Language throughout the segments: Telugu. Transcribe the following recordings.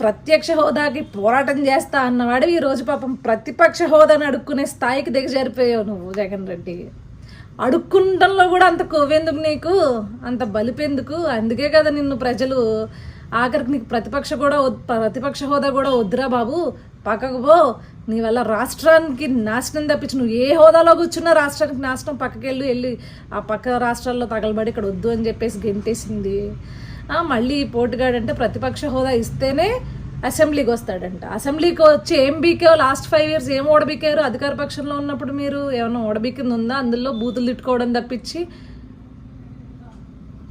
ప్రత్యక్ష హోదాకి పోరాటం చేస్తా అన్నవాడు ఈరోజు పాపం ప్రతిపక్ష హోదాని అడుక్కునే స్థాయికి దిగజారిపోయావు నువ్వు జగన్ రెడ్డి. అడుక్కుంటంలో కూడా అంత కొవ్వెందుకు నీకు, అంత బలిపెందుకు? అందుకే కదా నిన్ను ప్రజలు ఆఖరికి నీకు ప్రతిపక్ష హోదా కూడా వద్దురా బాబు, పక్కకు పో, నీ వల్ల రాష్ట్రానికి నాశనం తప్పించి నువ్వు ఏ హోదాలో కూర్చున్నా రాష్ట్రానికి నాశనం, పక్కకి వెళ్ళి ఆ పక్క రాష్ట్రాల్లో తగలబడి ఇక్కడ వద్దు అని చెప్పేసి గెంటేసింది. మళ్ళీ పోటుగాడంటే ప్రతిపక్ష హోదా ఇస్తేనే అసెంబ్లీకి వస్తాడంట. అసెంబ్లీకి వచ్చి ఏం బీకేవో లాస్ట్ 5 years ఏం ఓడబీకారు? అధికార పక్షంలో ఉన్నప్పుడు మీరు ఏమన్నా ఓడబీకింది ఉందా? అందులో బూతులు తిట్టుకోవడం తప్పించి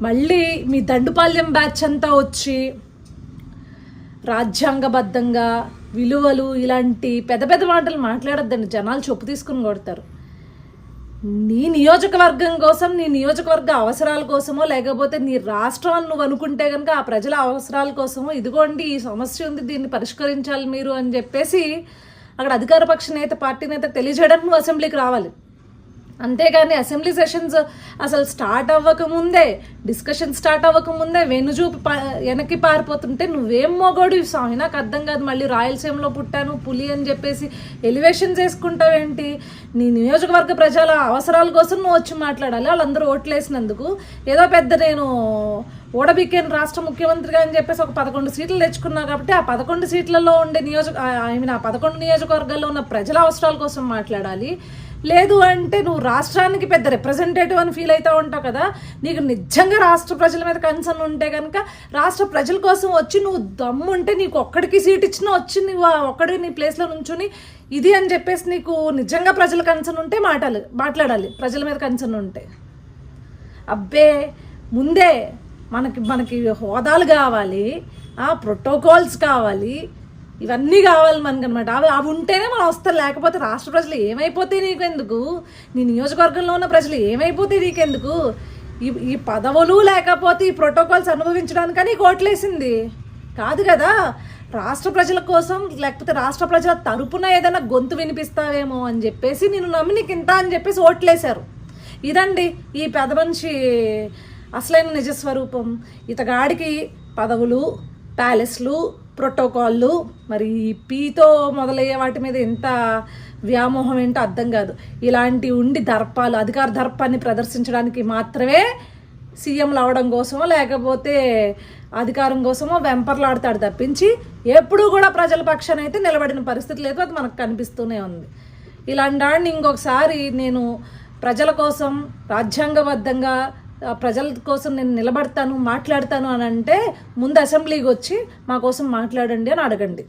మళ్ళీ మీ దండుపాల్యం బ్యాచ్ అంతా వచ్చి రాజ్యాంగబద్ధంగా విలువలు ఇలాంటి పెద్ద పెద్ద మాటలు మాట్లాడొద్దండి, జనాలు చొప్పు తీసుకుని కొడతారు. నీ నియోజకవర్గం కోసం, నీ నియోజకవర్గ అవసరాల కోసమో లేకపోతే నీ రాష్ట్రం నువ్వు అనుకుంటే కనుక ఆ ప్రజల అవసరాల కోసమో ఇదిగోండి ఈ సమస్య ఉంది, దీన్ని పరిష్కరించాలి మీరు అని చెప్పేసి అక్కడ అధికార పక్ష నేత, పార్టీ నేత తెలియజేయడానికి నువ్వు అసెంబ్లీకి రావాలి. అంతేగాని అసెంబ్లీ సెషన్స్ అసలు స్టార్ట్ అవ్వకముందే, డిస్కషన్ స్టార్ట్ అవ్వకముందే వెనుజూపు వెనక్కి పారిపోతుంటే నువ్వేం మోగోడు స్వామి, నాకు అర్థం కాదు. మళ్ళీ రాయలసీమలో పుట్టాను పులి అని చెప్పేసి ఎలివేషన్స్ వేసుకుంటావేంటి? నీ నియోజకవర్గ ప్రజల అవసరాల కోసం నువ్వు వచ్చి మాట్లాడాలి. వాళ్ళందరూ ఓట్లేసినందుకు ఏదో పెద్ద నేను ఓడబిక్కేను రాష్ట్ర ముఖ్యమంత్రిగా అని చెప్పేసి ఒక 11 సీట్లు తెచ్చుకున్నా కాబట్టి ఆ 11 సీట్లలో ఉండే ఆ 11 నియోజకవర్గాల్లో ఉన్న ప్రజల అవసరాల కోసం మాట్లాడాలి. లేదు అంటే నువ్వు రాష్ట్రానికి పెద్ద రిప్రజెంటేటివ్ అని ఫీల్ అవుతూ ఉంటావు కదా. నీకు నిజంగా రాష్ట్ర ప్రజల మీద కన్సర్న్ ఉంటే కనుక రాష్ట్ర ప్రజల కోసం వచ్చి నువ్వు దమ్ముంటే నీకు ఒక్కడికి సీట్ ఇచ్చినా వచ్చి నువ్వు ఒక్కడి నీ ప్లేస్లో నుంచుని ఇది అని చెప్పేసి నీకు నిజంగా ప్రజల కన్సర్న్ ఉంటే మాట్లాడాలి. ప్రజల మీద కన్సర్న్ ఉంటే అబ్బే ముందే మనకి హోదాలు కావాలి, ప్రోటోకాల్స్ కావాలి, ఇవన్నీ కావాలి మనకు అనమాట. అవి ఉంటేనే మనం వస్తాం. లేకపోతే రాష్ట్ర ప్రజలు ఏమైపోతే నీకెందుకు, నీ నియోజకవర్గంలో ఉన్న ప్రజలు ఏమైపోతే నీకెందుకు? ఈ పదవులు లేకపోతే ఈ ప్రోటోకాల్స్ అనుభవించడానికని నీకు ఓట్లేసింది కాదు కదా. రాష్ట్ర ప్రజల కోసం లేకపోతే రాష్ట్ర ప్రజల తరపున ఏదైనా గొంతు వినిపిస్తావేమో అని చెప్పేసి నేను నమ్మి నీకు ఇంత అని చెప్పేసి ఓట్లేశారు. ఇదండి ఈ పెద్ద మనిషి అసలైన నిజస్వరూపం. ఇతగాడికి పదవులు, ప్యాలెస్లు, ప్రోటోకాల్లు, మరి పీతో మొదలయ్యే వాటి మీద ఎంత వ్యామోహం ఏంటో అర్థం కాదు. ఇలాంటి ఉండి దర్పాలు, అధికార దర్పాన్ని ప్రదర్శించడానికి మాత్రమే సీఎంలు అవడం కోసమో లేకపోతే అధికారం కోసమో వెంపర్లాడతాడు తప్పించి ఎప్పుడూ కూడా ప్రజల పక్షాన అయితే నిలబడిన పరిస్థితి లేదు. అది మనకు కనిపిస్తూనే ఉంది. ఇలాంటి వాడిని ఇంకొకసారి నేను ప్రజల కోసం రాజ్యాంగబద్ధంగా ప్రజల కోసం నేను నిలబడతాను, మాట్లాడతాను అని అంటే ముందు అసెంబ్లీకి వచ్చి మా కోసం మాట్లాడండి అని అడగండి.